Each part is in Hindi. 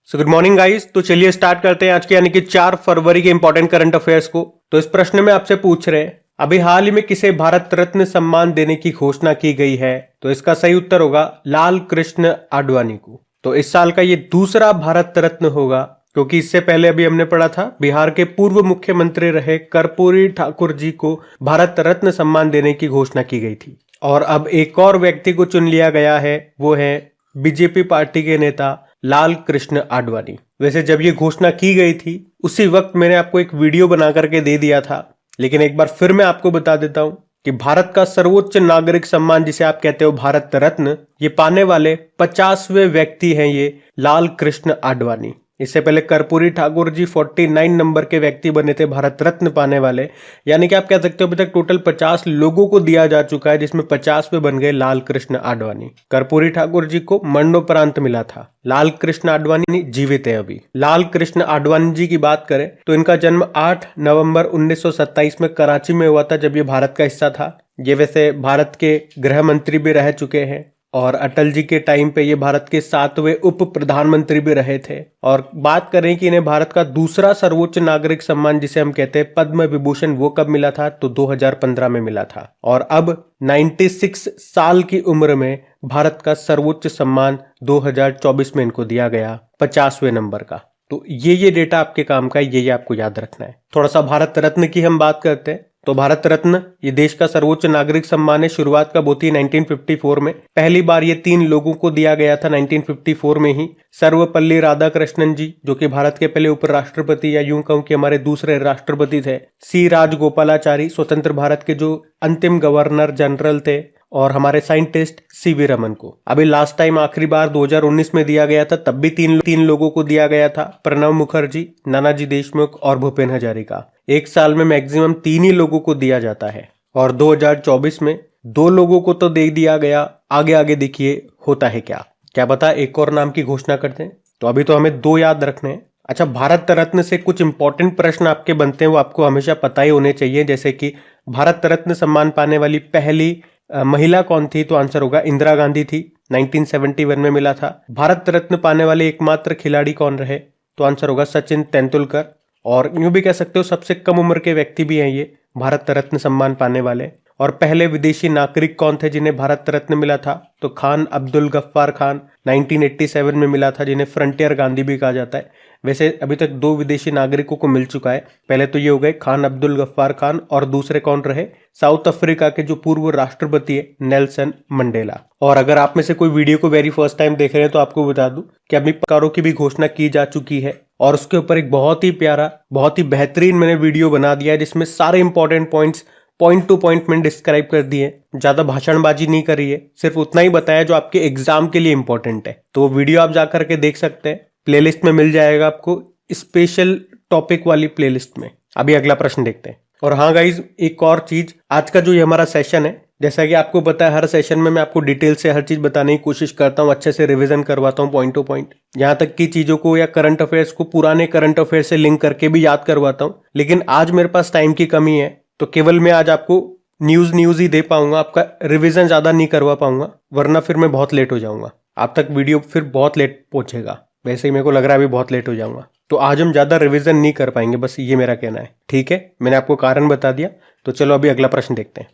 So good morning guys. तो चलिए स्टार्ट करते हैं आज के यानी कि 4 फरवरी के इंपॉर्टेंट करंट अफेयर्स को। तो इस प्रश्न में आपसे पूछ रहे हैं अभी हाल ही में किसे भारत रत्न सम्मान देने की घोषणा की गई है। तो इसका सही उत्तर होगा लाल कृष्ण आडवाणी को। तो इस साल का ये दूसरा भारत रत्न होगा, क्योंकि इससे पहले अभी हमने पढ़ा था बिहार के पूर्व मुख्यमंत्री रहे कर्पूरी ठाकुर जी को भारत रत्न सम्मान देने की घोषणा की गई थी। और अब एक और व्यक्ति को चुन लिया गया है, वो है बीजेपी पार्टी के नेता लाल कृष्ण आडवाणी। वैसे जब ये घोषणा की गई थी उसी वक्त मैंने आपको एक वीडियो बना करके दे दिया था, लेकिन एक बार फिर मैं आपको बता देता हूं कि भारत का सर्वोच्च नागरिक सम्मान जिसे आप कहते हो भारत रत्न, ये पाने वाले 50वें व्यक्ति हैं ये लाल कृष्ण आडवाणी। इससे पहले कर्पूरी ठाकुर जी 49 नंबर के व्यक्ति बने थे भारत रत्न पाने वाले। यानी कि आप कह सकते हो अभी तक टोटल 50 लोगों को दिया जा चुका है, जिसमें 50वें बन गए लाल कृष्ण आडवाणी। कर्पूरी ठाकुर जी को मरणोपरांत मिला था, लाल कृष्ण आडवाणी जीवित है अभी। लाल कृष्ण आडवाणी जी की बात करें तो इनका जन्म 8 नवंबर 1927 में कराची में हुआ था, जब ये भारत का हिस्सा था। ये वैसे भारत के गृह मंत्री भी रह चुके हैं और अटल जी के टाइम पे ये भारत के 7वें उप प्रधानमंत्री भी रहे थे। और बात करें कि इन्हें भारत का दूसरा सर्वोच्च नागरिक सम्मान जिसे हम कहते हैं पद्म विभूषण, वो कब मिला था तो 2015 में मिला था। और अब 96 साल की उम्र में भारत का सर्वोच्च सम्मान 2024 में इनको दिया गया 50वें नंबर का। तो ये डेटा आपके काम का है, ये आपको याद रखना है। थोड़ा सा भारत रत्न की हम बात करते हैं। तो भारत रत्न ये देश का सर्वोच्च नागरिक सम्मान है। शुरुआत कब होती है 1954 में। पहली बार ये 3 लोगों को दिया गया था 1954 में ही। सर्वपल्ली राधाकृष्णन जी जो कि भारत के पहले उपराष्ट्रपति या यूं कहूं कि हमारे दूसरे राष्ट्रपति थे। सी राजगोपालाचारी स्वतंत्र भारत के जो अंतिम गवर्नर जनरल थे। और हमारे साइंटिस्ट सीवी रमन को। अभी लास्ट टाइम आखिरी बार 2019 में दिया गया था, तब भी तीन लोगों को दिया गया था, प्रणब मुखर्जी, नानाजी देशमुख और भूपेन हजारिका। एक साल में मैक्सिमम 3 ही लोगों को दिया जाता है। और 2024 में 2 लोगों को तो दे दिया गया। आगे आगे देखिए होता है क्या पता एक और नाम की घोषणा करते हैं। तो अभी तो हमें 2 याद रखने हैं। अच्छा, भारत रत्न से कुछ इंपॉर्टेंट प्रश्न आपके बनते हैं, वो आपको हमेशा पता ही होने चाहिए। जैसे कि भारत रत्न सम्मान पाने वाली पहली महिला कौन थी, तो आंसर होगा इंदिरा गांधी थी, 1971 में मिला था। भारत रत्न पाने वाले एकमात्र खिलाड़ी कौन रहे, तो आंसर होगा सचिन तेंदुलकर। और यूं भी कह सकते हो सबसे कम उम्र के व्यक्ति भी हैं ये भारत रत्न सम्मान पाने वाले। और पहले विदेशी नागरिक कौन थे जिन्हें भारत रत्न मिला था, तो खान अब्दुल गफ्फार खान 1987 में मिला था, जिन्हें फ्रंटियर गांधी भी कहा जाता है। वैसे अभी तक 2 विदेशी नागरिकों को मिल चुका है। पहले तो ये हो गए खान अब्दुल गफ्फार खान, और दूसरे कौन रहे, साउथ अफ्रीका के जो पूर्व राष्ट्रपति है नेल्सन मंडेला। और अगर आप में से कोई वीडियो को वेरी फर्स्ट टाइम देख रहे हैं तो आपको बता दूं कि अभी पुरस्कारों की भी घोषणा की जा चुकी है। और उसके ऊपर एक बहुत ही प्यारा, बहुत ही बेहतरीन मैंने वीडियो बना दिया है, जिसमें सारे important points point two point मैंने डिस्क्राइब कर दिए। ज्यादा भाषणबाजी नहीं करी है, सिर्फ उतना ही बताया जो आपके एग्जाम के लिए इंपॉर्टेंट है। तो वो वीडियो आप जाकर के देख सकते हैं, प्लेलिस्ट में मिल जाएगा आपको, स्पेशल टॉपिक वाली प्लेलिस्ट में। अभी अगला प्रश्न देखते हैं। और हाँ गाइज, एक और चीज, आज का जो ये हमारा सेशन है, जैसा कि आपको पता है हर सेशन में मैं आपको डिटेल से हर चीज बताने की कोशिश करता हूँ, अच्छे से रिवीजन करवाता हूँ पॉइंट टू पॉइंट, यहाँ तक की चीजों को या करंट अफेयर्स को पुराने करंट अफेयर से लिंक करके भी याद करवाता हूँ। लेकिन आज मेरे पास टाइम की कमी है, तो केवल मैं आज आपको न्यूज ही दे पाऊंगा, आपका रिवीजन ज्यादा नहीं करवा पाऊंगा, वरना फिर मैं बहुत लेट हो जाऊंगा। आप तक वीडियो फिर बहुत लेट पहुंचेगा। वैसे ही मेरे को लग रहा है अभी बहुत लेट हो जाऊंगा, तो आज हम ज्यादा रिवीजन नहीं कर पाएंगे, बस ये मेरा कहना है। ठीक है, मैंने आपको कारण बता दिया। तो चलो अभी अगला प्रश्न देखते हैं।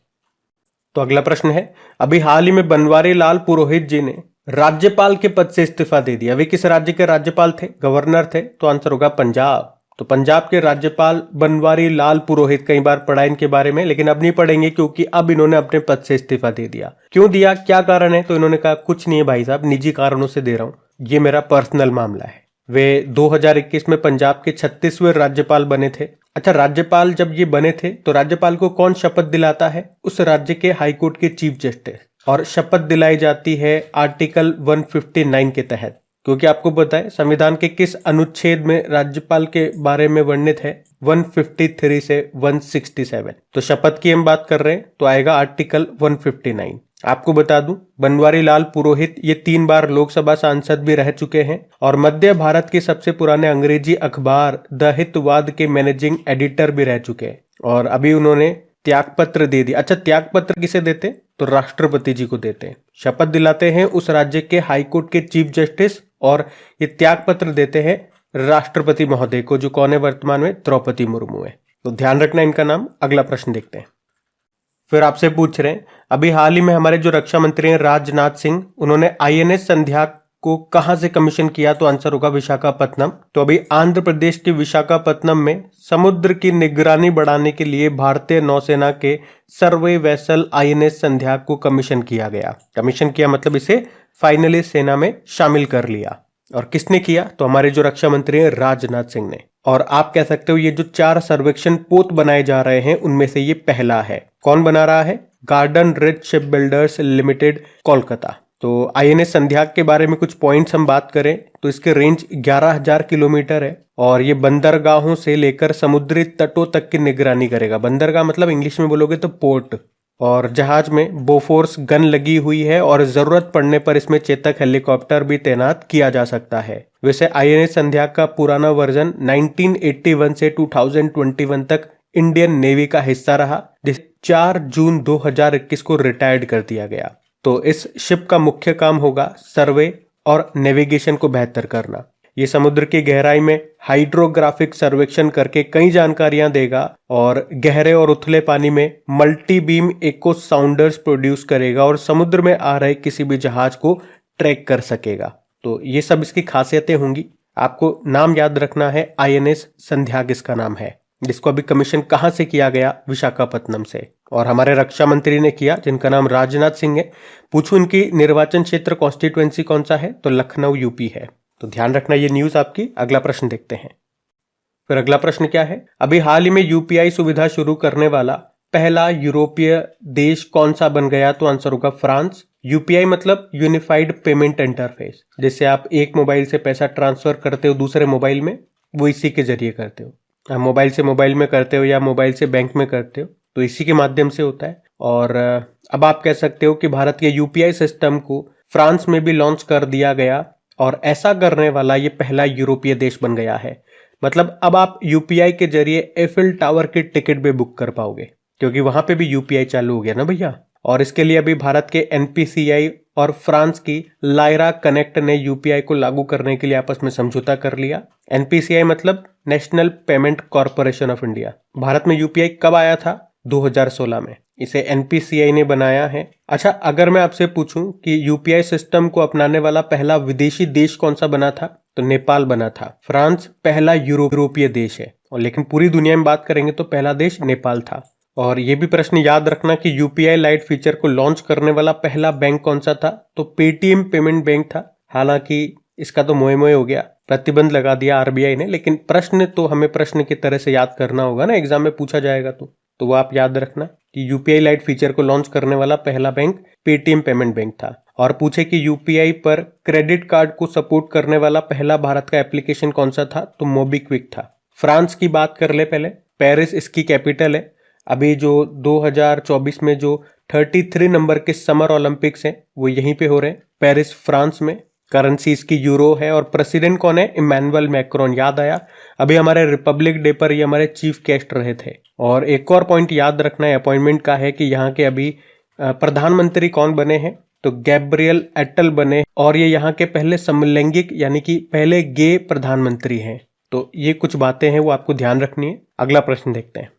तो अगला प्रश्न है, अभी हाल ही में बनवारी लाल पुरोहित जी ने राज्यपाल के पद से इस्तीफा दे दिया। वे किस राज्य के राज्यपाल थे, गवर्नर थे, तो आंसर होगा पंजाब। तो पंजाब के राज्यपाल बनवारी लाल पुरोहित, कई बार पढ़ा इनके बारे में, लेकिन अब नहीं पढ़ेंगे क्योंकि अब इन्होंने अपने पद से इस्तीफा दे दिया। क्यों दिया, क्या कारण है, तो इन्होंने कहा कुछ नहीं है भाई साहब, निजी कारणों से दे रहा हूं, ये मेरा पर्सनल मामला है। वे 2021 में पंजाब के 36वें राज्यपाल बने थे। अच्छा, राज्यपाल जब ये बने थे तो राज्यपाल को कौन शपथ दिलाता है, उस राज्य के हाईकोर्ट के चीफ जस्टिस। और शपथ दिलाई जाती है आर्टिकल 159 के तहत, क्योंकि आपको पता है संविधान के किस अनुच्छेद में राज्यपाल के बारे में वर्णित है, 153 से 167। तो शपथ की हम बात कर रहे हैं तो आएगा आर्टिकल 159। आपको बता दूं, बनवारी लाल पुरोहित ये 3 बार लोकसभा सांसद भी रह चुके हैं और मध्य भारत के सबसे पुराने अंग्रेजी अखबार द हितवाद के मैनेजिंग एडिटर भी रह चुके हैं। और अभी उन्होंने त्यागपत्र दे दिया। अच्छा, त्यागपत्र किसे देते, तो राष्ट्रपति जी को देते हैं। शपथ दिलाते हैं उस राज्य के हाईकोर्ट के चीफ जस्टिस और ये त्याग पत्र देते हैं राष्ट्रपति महोदय को, जो कौन है वर्तमान में, द्रौपदी मुर्मू है। तो ध्यान रखना इनका नाम। अगला प्रश्न देखते हैं। फिर आपसे पूछ रहे हैं, अभी हाल ही में हमारे जो रक्षा मंत्री हैं राजनाथ सिंह, उन्होंने INS संध्या को कहां से कमीशन किया? तो आंसर होगा विशाखापत्तनम। तो अभी आंध्र प्रदेश के विशाखापत्तनम में समुद्र की निगरानी बढ़ाने के लिए भारतीय नौसेना के सर्वे वेसल INS संध्या को कमीशन किया गया। कमीशन किया मतलब इसे फाइनली सेना में शामिल कर लिया। और किसने किया? तो हमारे जो रक्षा मंत्री हैं राजनाथ सिंह ने। और आप कह सकते हो ये जो 4 सर्वेक्षण पोत बनाए जा रहे हैं उनमें से ये पहला है। कौन बना रहा है? Garden rich ship builders limited, Kolkata. तो INS संध्या के बारे में कुछ पॉइंट्स हम बात करें तो इसके रेंज 11,000 किलोमीटर है और ये बंदरगाहों से लेकर समुद्री तटों तक की निगरानी करेगा। बंदरगाह मतलब इंग्लिश में बोलोगे तो पोर्ट। और जहाज में बोफोर्स गन लगी हुई है और जरूरत पड़ने पर इसमें चेतक हेलीकॉप्टर भी तैनात किया जा सकता है। वैसे INS संध्या का पुराना वर्जन 1981 से 2021 तक इंडियन नेवी का हिस्सा रहा, जिसे 4 जून 2021 को रिटायर्ड कर दिया गया। तो इस शिप का मुख्य काम होगा सर्वे और नेविगेशन को बेहतर करना। ये समुद्र की गहराई में हाइड्रोग्राफिक सर्वेक्षण करके कई जानकारियां देगा और गहरे और उथले पानी में multi beam echo sounders produce करेगा और समुद्र में आ रहे किसी भी जहाज को ट्रैक कर सकेगा। तो ये सब इसकी खासियतें होंगी। आपको नाम याद रखना है, INS संध्या किसका नाम है, जिसको अभी कमीशन कहां से किया गया? विशाखापत्तनम से। और हमारे रक्षा मंत्री ने किया, जिनका नाम राजनाथ सिंह है। पूछूं इनकी निर्वाचन क्षेत्र कॉन्स्टिट्यूएंसी कौन सा है? तो लखनऊ UP है। तो ध्यान रखना ये न्यूज आपकी। अगला प्रश्न देखते हैं। फिर अगला प्रश्न क्या है? अभी हाल ही में UPI सुविधा शुरू करने वाला पहला यूरोपीय देश कौन सा बन गया? तो आंसर होगा फ्रांस। UPI मतलब यूनिफाइड पेमेंट इंटरफेस, जिससे आप एक मोबाइल से पैसा ट्रांसफर करते हो दूसरे मोबाइल में, वो इसी के जरिए करते हो। आप मोबाइल से मोबाइल में करते हो या मोबाइल से बैंक में करते हो, तो इसी के माध्यम से होता है। और अब आप कह सकते हो कि भारत के UPI सिस्टम को फ्रांस में भी लॉन्च कर दिया गया और ऐसा करने वाला ये पहला यूरोपीय देश बन गया है। मतलब अब आप UPI के जरिए एफिल टावर की टिकट भी बुक कर पाओगे, क्योंकि वहां पे भी UPI चालू हो गया ना भैया। और इसके लिए अभी भारत के NPCI और फ्रांस की लायरा कनेक्ट ने UPI को लागू करने के लिए आपस में समझौता कर लिया। NPCI मतलब national payment corporation of India. Bharat में UPI कब आया था? 2016 में। इसे NPCI ने बनाया है। अच्छा, अगर मैं आपसे पूछूं कि UPI सिस्टम को अपनाने वाला पहला विदेशी देश कौन सा बना था? तो नेपाल बना था। फ्रांस पहला यूरोपीय देश है, और लेकिन पूरी दुनिया में बात करेंगे तो पहला देश नेपाल था। और ये भी प्रश्न याद रखना कि UPI लाइट फीचर को लॉन्च करने वाला पहला बैंक कौन सा था? तो पेटीएम पेमेंट बैंक था। हालांकि इसका तो मोए मोए हो गया, प्रतिबंध लगा दिया RBI ने, लेकिन प्रश्न तो हमें प्रश्न की तरह से याद करना होगा ना, एग्जाम में पूछा जाएगा तो वो आप याद रखना कि UPI लाइट फीचर को लॉन्च करने वाला पहला बैंक पेटीएम पेमेंट बैंक था। और पूछे कि UPI पर क्रेडिट कार्ड को सपोर्ट करने वाला पहला भारत का एप्लीकेशन कौन सा था? तो मोबीक्विक था। फ्रांस की बात कर ले पहले। पेरिस इसकी कैपिटल है। अभी जो 2024 में जो 33 नंबर के समर ओलंपिक्स हैं वो यहीं पे हो रहे हैं, पेरिस फ्रांस में। करेंसी इसकी यूरो है और प्रेसिडेंट कौन है? Emmanuel Macron. याद आया, अभी हमारे रिपब्लिक डे पर ये हमारे चीफ गेस्ट रहे थे। और एक और पॉइंट याद रखना है अपॉइंटमेंट का है कि यहाँ के अभी प्रधानमंत्री कौन बने हैं? तो गैब्रियल एटल बने, और ये यहाँ के पहले समलैंगिक यानी कि पहले गे प्रधानमंत्री हैं। तो ये कुछ बातें हैं वो आपको ध्यान रखनी है। अगला प्रश्न देखते हैं।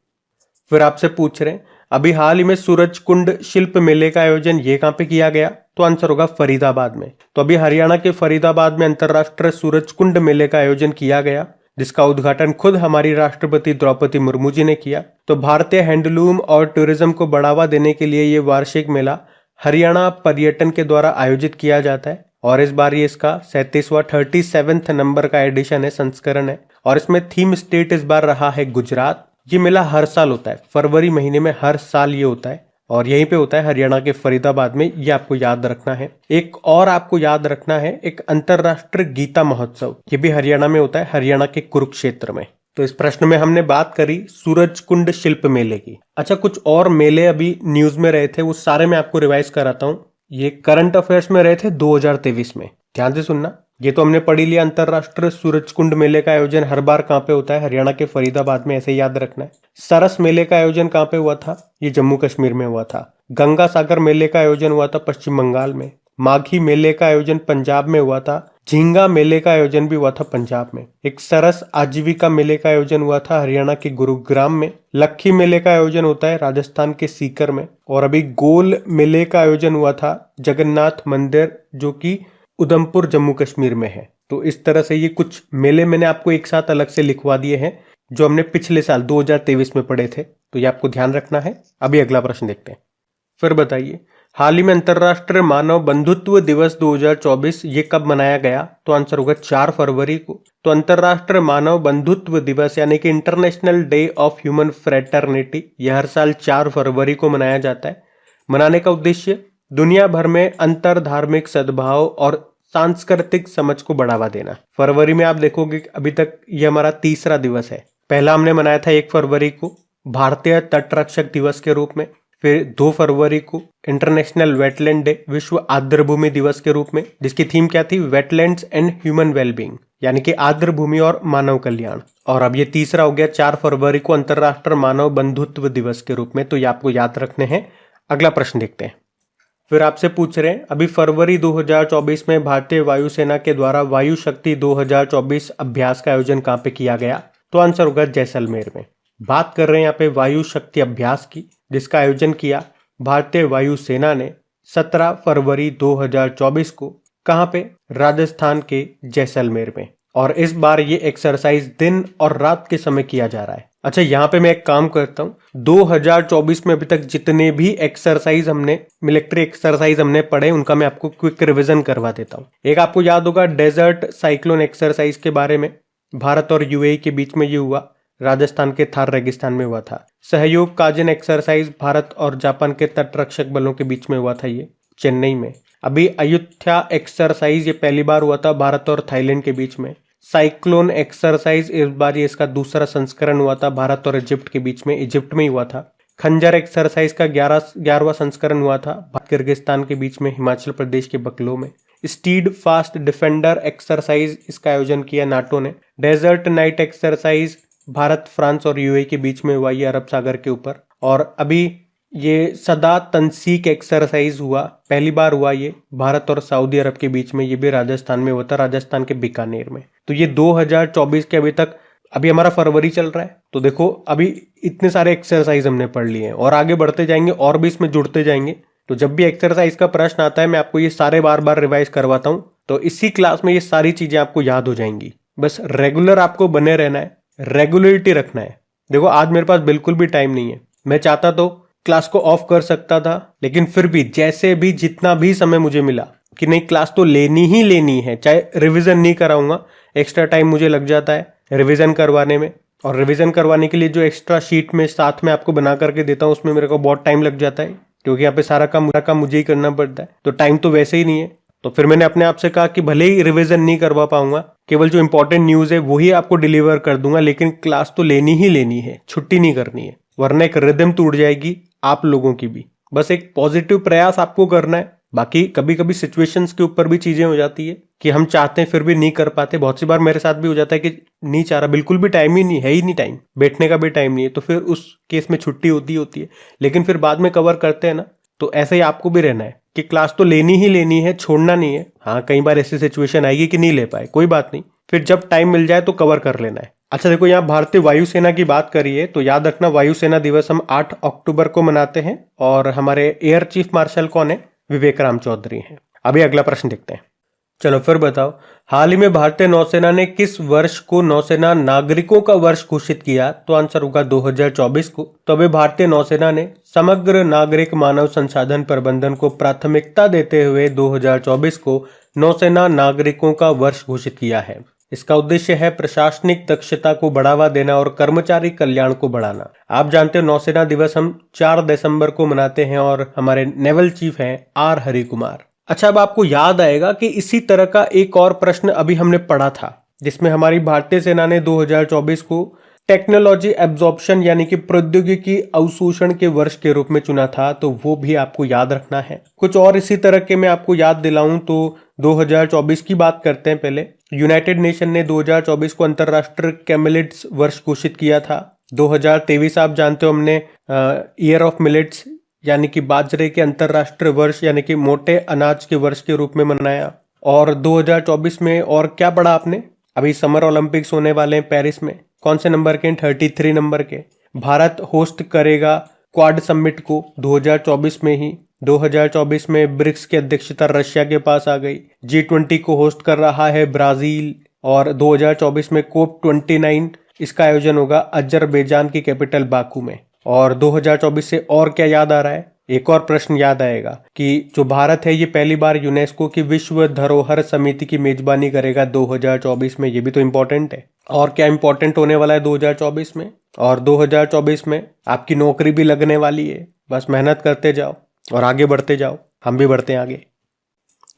फिर आपसे पूछ रहे हैं, अभी हाल ही में सूरज कुंड शिल्प मेले का आयोजन ये कहाँ पे किया गया? तो आंसर होगा फरीदाबाद में। तो अभी हरियाणा के फरीदाबाद में अंतरराष्ट्रीय सूरज कुंड मेले का आयोजन किया गया, जिसका उद्घाटन खुद हमारी राष्ट्रपति द्रौपदी मुर्मू जी ने किया। तो भारतीय हैंडलूम और टूरिज्म को बढ़ावा देने के लिए ये वार्षिक मेला हरियाणा पर्यटन के द्वारा आयोजित किया जाता है। और इस बार ये इसका 37वां नंबर का एडिशन है, संस्करण है। और इसमें थीम स्टेट इस बार रहा है गुजरात। ये मेला हर साल होता है, फरवरी महीने में हर साल ये होता है, और यहीं पे होता है हरियाणा के फरीदाबाद में। ये आपको याद रखना है। एक और आपको याद रखना है, एक अंतरराष्ट्रीय गीता महोत्सव, ये भी हरियाणा में होता है, हरियाणा के कुरुक्षेत्र में। तो इस प्रश्न में हमने बात करी सूरज कुंड शिल्प मेले की। अच्छा, कुछ और मेले अभी न्यूज में रहे थे, वो सारे मैं आपको रिवाइज कराता हूँ। ये करंट अफेयर्स में रहे थे 2023 में, ध्यान से सुनना। ये तो हमने पढ़ी लिया, अंतरराष्ट्रीय सूरज कुंड मेले का आयोजन हर बार कहाँ पे होता है? हरियाणा के फरीदाबाद में, ऐसे याद रखना है। सरस मेले का आयोजन कहाँ पे हुआ था? ये जम्मू कश्मीर में हुआ था। गंगा सागर मेले का आयोजन हुआ था पश्चिम बंगाल में। माघी मेले का आयोजन पंजाब में हुआ था। झींगा मेले का आयोजन भी हुआ था पंजाब में। एक सरस आजीविका मेले का आयोजन हुआ था हरियाणा के गुरुग्राम में। लक्खी मेले का आयोजन होता है राजस्थान के सीकर में। और अभी गोल मेले का आयोजन हुआ था जगन्नाथ मंदिर, जो कि उधमपुर जम्मू कश्मीर में है। तो इस तरह से ये कुछ मेले मैंने आपको एक साथ अलग से लिखवा दिए हैं जो हमने पिछले साल 2023 में पढ़े थे, तो ये आपको ध्यान रखना है। अभी अगला प्रश्न देखते हैं। फिर बताइए, हाल ही में अंतर्राष्ट्रीय मानव बंधुत्व दिवस 2024 ये कब मनाया गया? तो आंसर होगा 4 फरवरी को। तो अंतर्राष्ट्रीय मानव बंधुत्व दिवस यानी कि international day of human fraternity यह हर साल 4 फरवरी को मनाया जाता है। मनाने का उद्देश्य दुनिया भर में अंतर धार्मिक सद्भाव और सांस्कृतिक समझ को बढ़ावा देना। फरवरी में आप देखोगे अभी तक ये हमारा तीसरा दिवस है। पहला हमने मनाया था 1 फरवरी को भारतीय तटरक्षक दिवस के रूप में, फिर 2 फरवरी को इंटरनेशनल वेटलैंड डे विश्व आर्द्र भूमि दिवस के रूप में, जिसकी थीम क्या थी? वेटलैंड्स एंड ह्यूमन वेलबींग, यानी कि आर्द्र भूमि और मानव कल्याण। और अब ये तीसरा हो गया 4 फरवरी को अंतर्राष्ट्रीय मानव बंधुत्व दिवस के रूप में। तो ये आपको याद रखने हैं। अगला प्रश्न देखते हैं। फिर आपसे पूछ रहे हैं, अभी फरवरी 2024 में भारतीय वायुसेना के द्वारा वायु शक्ति 2024 अभ्यास का आयोजन कहाँ पे किया गया? तो आंसर होगा जैसलमेर में। बात कर रहे हैं यहाँ पे वायु शक्ति अभ्यास की, जिसका आयोजन किया भारतीय वायुसेना ने 17 फरवरी 2024 को। कहाँ पे? राजस्थान के जैसलमेर में। और इस बार ये एक्सरसाइज दिन और रात के समय किया जा रहा है। अच्छा, यहाँ पे मैं एक काम करता हूँ, 2024 में अभी तक जितने भी एक्सरसाइज हमने मिलिट्री एक्सरसाइज हमने पढ़े उनका मैं आपको क्विक रिवीजन करवा देता हूँ। एक आपको याद होगा डेजर्ट साइक्लोन एक्सरसाइज के बारे में, भारत और यूएई के बीच में ये हुआ, राजस्थान के थार रेगिस्तान में हुआ था। सहयोग काजन एक्सरसाइज भारत और जापान के तटरक्षक बलों के बीच में हुआ था, ये चेन्नई में। अभी अयुत्या एक्सरसाइज ये पहली बार हुआ था भारत और थाईलैंड के बीच में। साइक्लोन एक्सरसाइज इस बार ये इसका दूसरा संस्करण हुआ था भारत और इजिप्ट के बीच में, इजिप्ट में ही हुआ था। खंजर एक्सरसाइज का 11वां संस्करण हुआ था किर्गिस्तान के बीच में, हिमाचल प्रदेश के बकलो में। स्टीड फास्ट डिफेंडर एक्सरसाइज इसका आयोजन किया नाटो ने। Desert knight exercise Bharat, France और यूएई के बीच में हुआ, ये अरब सागर के ऊपर। और अभी ये सदा तंसीक एक्सरसाइज हुआ, पहली बार हुआ ये भारत और सऊदी अरब के बीच में, ये भी राजस्थान में हुआ था, राजस्थान के बीकानेर में। तो ये 2024 के अभी तक, अभी हमारा फरवरी चल रहा है, तो देखो अभी इतने सारे एक्सरसाइज हमने पढ़ लिए हैं और आगे बढ़ते जाएंगे और भी इसमें जुड़ते जाएंगे। तो जब भी एक्सरसाइज का प्रश्न आता है मैं आपको ये सारे बार बार रिवाइज करवाता हूँ, तो इसी क्लास में ये सारी चीजें आपको याद हो जाएंगी। बस रेगुलर आपको बने रहना है, रेगुलरिटी रखना है। देखो आज मेरे पास बिल्कुल भी टाइम नहीं है, मैं चाहता तो क्लास को ऑफ कर सकता था, लेकिन फिर भी जैसे भी जितना भी समय मुझे मिला कि नहीं क्लास तो लेनी ही लेनी है, चाहे रिवीजन नहीं कराऊंगा, एक्स्ट्रा टाइम मुझे लग जाता है रिवीजन करवाने में। और रिवीजन करवाने के लिए जो एक्स्ट्रा शीट में साथ में आपको बना करके देता हूँ उसमें मेरे को बहुत टाइम लग जाता है, क्योंकि यहाँ पे सारा काम मुझे ही करना पड़ता है, तो टाइम तो वैसे ही नहीं है। तो फिर मैंने अपने आप से कहा कि भले ही रिवीजन नहीं करवा पाऊंगा, केवल जो इंपॉर्टेंट न्यूज है वही आपको डिलीवर कर दूंगा, लेकिन क्लास तो लेनी ही लेनी है, छुट्टी नहीं करनी है, वरना एक रिदम टूट जाएगी आप लोगों की भी। बस एक पॉजिटिव प्रयास आपको करना है। बाकी कभी कभी सिचुएशंस के ऊपर भी चीजें हो जाती है कि हम चाहते हैं फिर भी नहीं कर पाते। बहुत सी बार मेरे साथ भी हो जाता है कि नहीं चाह रहा, बिल्कुल भी टाइम ही नहीं है, ही नहीं टाइम, बैठने का भी टाइम नहीं है, तो फिर उस केस में छुट्टी होती है, लेकिन फिर बाद में कवर करते हैं ना। तो ऐसे ही आपको भी रहना है कि क्लास तो लेनी ही लेनी है, छोड़ना नहीं है। हाँ, कई बार ऐसी सिचुएशन आएगी कि नहीं ले पाए, कोई बात नहीं, फिर जब टाइम मिल जाए तो कवर कर लेना है। अच्छा देखो, यहाँ भारतीय वायुसेना की बात करिए तो याद रखना वायुसेना दिवस हम 8 अक्टूबर को मनाते हैं और हमारे एयर चीफ मार्शल कौन है? विवेक राम चौधरी हैं। अभी अगला प्रश्न देखते हैं। चलो फिर बताओ, हाल ही में भारतीय नौसेना ने किस वर्ष को नौसेना नागरिकों का वर्ष घोषित किया? तो आंसर होगा 2024 को। तो अभी भारतीय नौसेना ने समग्र नागरिक मानव संसाधन प्रबंधन को प्राथमिकता देते हुए 2024 को नौसेना नागरिकों का वर्ष घोषित किया है। इसका उद्देश्य है प्रशासनिक दक्षता को बढ़ावा देना और कर्मचारी कल्याण को बढ़ाना। आप जानते हो नौसेना दिवस हम 4 दिसंबर को मनाते हैं और हमारे नेवल चीफ हैं आर हरि कुमार। अच्छा, अब आपको याद आएगा कि इसी तरह का एक और प्रश्न अभी हमने पढ़ा था, जिसमें हमारी भारतीय सेना ने 2024 को टेक्नोलॉजी एब्जॉर्प्शन यानी कि प्रौद्योगिकी अवशोषण के वर्ष के रूप में चुना था, तो वो भी आपको याद रखना है। कुछ और इसी तरह के मैं आपको याद दिलाऊं तो 2024 की बात करते हैं। पहले यूनाइटेड नेशन ने 2024 को अंतरराष्ट्रीय कैमिलिट्स वर्ष घोषित किया था। 2023 आप जानते हो हमने ईयर ऑफ मिलेट्स यानी कि बाजरे के अंतरराष्ट्रीय वर्ष यानी कि मोटे अनाज के वर्ष के रूप में मनाया। और 2024 में और क्या पढ़ा आपने? अभी समर ओलंपिक्स होने वाले हैं पेरिस में। कौन से नंबर के? 33 नंबर के। भारत होस्ट करेगा क्वाड समिट को 2024 में ही। 2024 में ब्रिक्स की अध्यक्षता रशिया के पास आ गई। G20 को होस्ट कर रहा है ब्राजील। और 2024 में COP29 इसका आयोजन होगा अजरबैजान की कैपिटल बाकू में। और 2024 से और क्या याद आ रहा है? एक और प्रश्न याद आएगा कि जो भारत है ये पहली बार यूनेस्को की विश्व धरोहर समिति की मेजबानी करेगा 2024 में। ये भी तो इम्पोर्टेंट है। और क्या इम्पोर्टेंट होने वाला है 2024 में? और 2024 में आपकी नौकरी भी लगने वाली है। बस मेहनत करते जाओ और आगे बढ़ते जाओ, हम भी बढ़ते हैं आगे।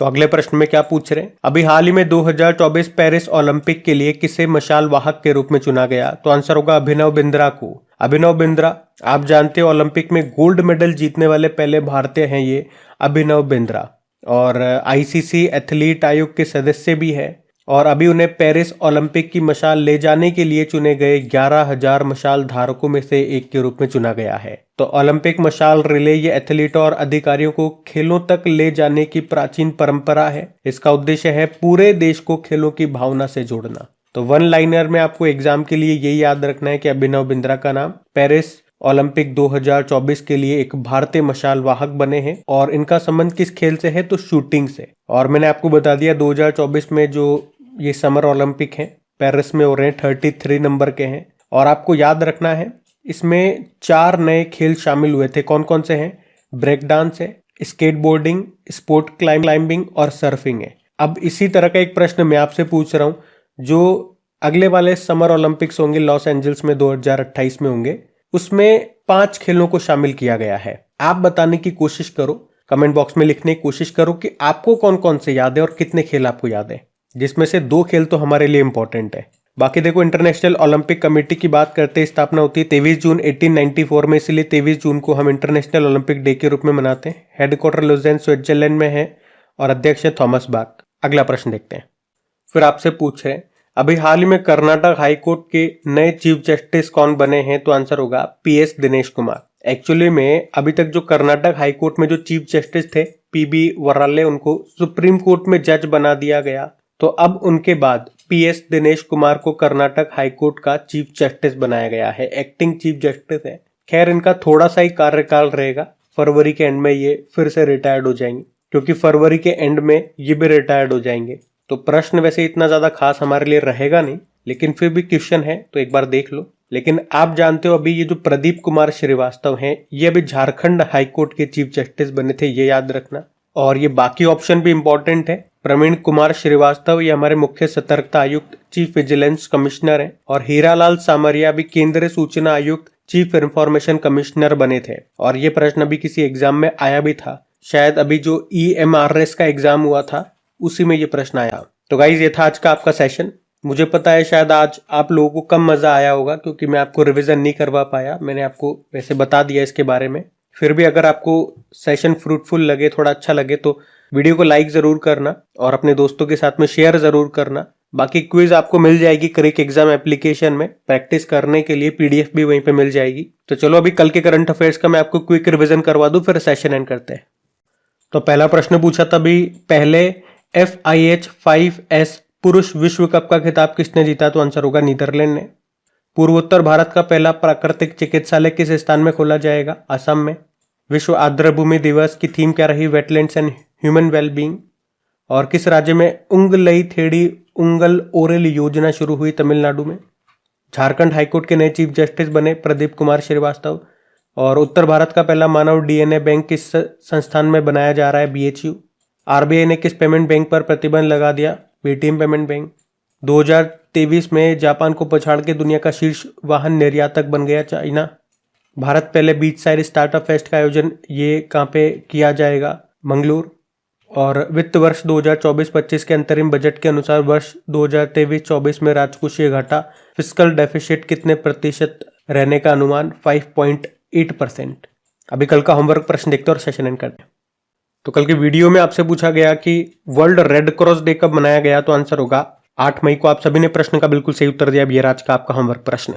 तो अगले प्रश्न में क्या पूछ रहे हैं? अभी हाल ही में 2024 पेरिस ओलंपिक के लिए किसे मशाल वाहक के रूप में चुना गया? तो आंसर होगा अभिनव बिंद्रा को। अभिनव बिंद्रा, आप जानते हो ओलंपिक में गोल्ड मेडल जीतने वाले पहले भारतीय हैं ये अभिनव बिंद्रा। और ICC एथलीट आयोग के सदस्य भी है। और अभी उन्हें पेरिस ओलंपिक की मशाल ले जाने के लिए चुने गए 11,000 मशाल धारकों में से एक के रूप में चुना गया है। तो ओलंपिक मशाल रिले ये एथलीटों और अधिकारियों को खेलों तक ले जाने की प्राचीन परंपरा है। इसका उद्देश्य है पूरे देश को खेलों की भावना से जोड़ना। तो वन लाइनर में आपको एग्जाम के लिए यही याद रखना है कि अभिनव बिंद्रा का नाम पेरिस ओलंपिक 2024 के लिए एक भारतीय मशाल वाहक बने हैं। और इनका संबंध किस खेल से है? तो शूटिंग से। और मैंने आपको बता दिया 2024 में जो ये समर ओलंपिक हैं पेरिस में हो रहे हैं 33 नंबर के हैं। और आपको याद रखना है इसमें 4 नए खेल शामिल हुए थे। कौन कौन से हैं? ब्रेक डांस है, स्केटबोर्डिंग, स्पोर्ट क्लाइंबिंग और सर्फिंग है। अब इसी तरह का एक प्रश्न मैं आपसे पूछ रहा हूं जो अगले वाले समर ओलंपिक्स होंगे लॉस एंजल्स में 2028 में होंगे, उसमें 5 खेलों को शामिल किया गया है। आप बताने की कोशिश करो, कमेंट बॉक्स में लिखने की कोशिश करो कि आपको कौन कौन से याद है और कितने खेल आपको याद है, जिसमें से 2 खेल तो हमारे लिए इंपॉर्टेंट है। बाकी देखो, इंटरनेशनल ओलंपिक कमेटी की बात करते हैं, स्थापना होती है 23 जून 1894 में, इसलिए 23 जून को हम इंटरनेशनल ओलंपिक डे के रूप में मनाते हैं। हेडक्वार्टर लुज़ेन स्विट्जरलैंड में है और अध्यक्ष है थॉमस बाक। अगला प्रश्न देखते हैं। फिर आपसे पूछे अभी हाल ही में कर्नाटक हाईकोर्ट के नए चीफ जस्टिस कौन बने हैं? तो आंसर होगा PS दिनेश कुमार। एक्चुअली में अभी तक जो कर्नाटक हाईकोर्ट में जो चीफ जस्टिस थे PB वराले, उनको सुप्रीम कोर्ट में जज बना दिया गया। तो अब उनके बाद PS दिनेश कुमार को कर्नाटक हाईकोर्ट का चीफ जस्टिस बनाया गया है। एक्टिंग चीफ जस्टिस है। खैर, इनका थोड़ा सा ही कार्यकाल रहेगा। फरवरी के एंड में ये फिर से रिटायर्ड हो जाएंगे, क्योंकि फरवरी के एंड में ये भी रिटायर्ड हो जाएंगे। तो प्रश्न वैसे इतना ज्यादा खास हमारे लिए रहेगा नहीं, लेकिन फिर भी क्वेश्चन है तो एक बार देख लो। लेकिन आप जानते हो अभी ये जो प्रदीप कुमार श्रीवास्तव हैं, ये अभी झारखंड हाईकोर्ट के चीफ जस्टिस बने थे, ये याद रखना। और ये बाकी ऑप्शन भी इंपॉर्टेंट है। प्रवीण कुमार श्रीवास्तव ये हमारे मुख्य सतर्कता आयुक्त चीफ विजिलेंस कमिश्नर हैं। और हीरालाल सामरिया भी केंद्रीय सूचना आयुक्त चीफ इंफॉर्मेशन कमिश्नर बने थे। और ये प्रश्न अभी किसी एग्जाम में आया भी था, शायद अभी जो EMRS का एग्जाम हुआ था उसी में ये प्रश्न आया। तो गाइज, ये था आज का आपका सेशन। मुझे पता है शायद आज आप लोगों को कम मजा आया होगा, क्योंकि मैं आपको रिवीजन नहीं करवा पाया। मैंने आपको वैसे बता दिया इसके बारे में। फिर भी अगर आपको सेशन फ्रूटफुल लगे, थोड़ा अच्छा लगे, तो वीडियो को लाइक जरूर करना और अपने दोस्तों के साथ में शेयर जरूर करना। बाकी क्विज आपको मिल जाएगी क्रिक एग्जाम एप्लीकेशन में, प्रैक्टिस करने के लिए PDF भी वहीं पे मिल जाएगी। तो चलो अभी कल के करंट अफेयर्स का मैं आपको क्विक रिवीजन करवा दूं, फिर सेशन एंड करते हैं। तो पहला प्रश्न पूछा था अभी, पहले FIH 5S पुरुष विश्व कप का खिताब किसने जीता? तो आंसर होगा नीदरलैंड ने। पूर्वोत्तर भारत का पहला प्राकृतिक चिकित्सालय किस स्थान में खोला जाएगा? असम में। विश्व आर्द्रभूमि दिवस की थीम क्या रही? Wetlands and human wellbeing. और किस राज्य में उंगलई थेड़ी उंगल ओरेल योजना शुरू हुई? तमिलनाडु में। झारखंड हाईकोर्ट के नए चीफ जस्टिस बने प्रदीप कुमार श्रीवास्तव। और उत्तर भारत का पहला मानव DNA बैंक किस संस्थान में बनाया जा रहा है? BHU। RBI ने किस पेमेंट बैंक पर प्रतिबंध लगा दिया? Paytm payment bank. 2023 में जापान को पछाड़ के दुनिया का शीर्ष वाहन निर्यातक बन गया चाइना। भारत पहले बीच साइड स्टार्टअप फेस्ट का आयोजन ये कहाँ पे किया जाएगा? मंगलूर। और वित्त वर्ष 2024-25 के अंतरिम बजट के अनुसार वर्ष 2023-24 में राजकोषीय घाटा फिस्कल डेफिसिट कितने प्रतिशत रहने का अनुमान? 5.8%। अभी कल का होमवर्क प्रश्न देखते हैं और सेशन एंड करते हैं। तो कल के वीडियो में आपसे पूछा गया कि वर्ल्ड रेड क्रॉस डे कब मनाया गया? तो आंसर होगा 8 मई को। आप सभी ने प्रश्न का बिल्कुल सही उत्तर दिया। अब ये आज का आपका होमवर्क प्रश्न।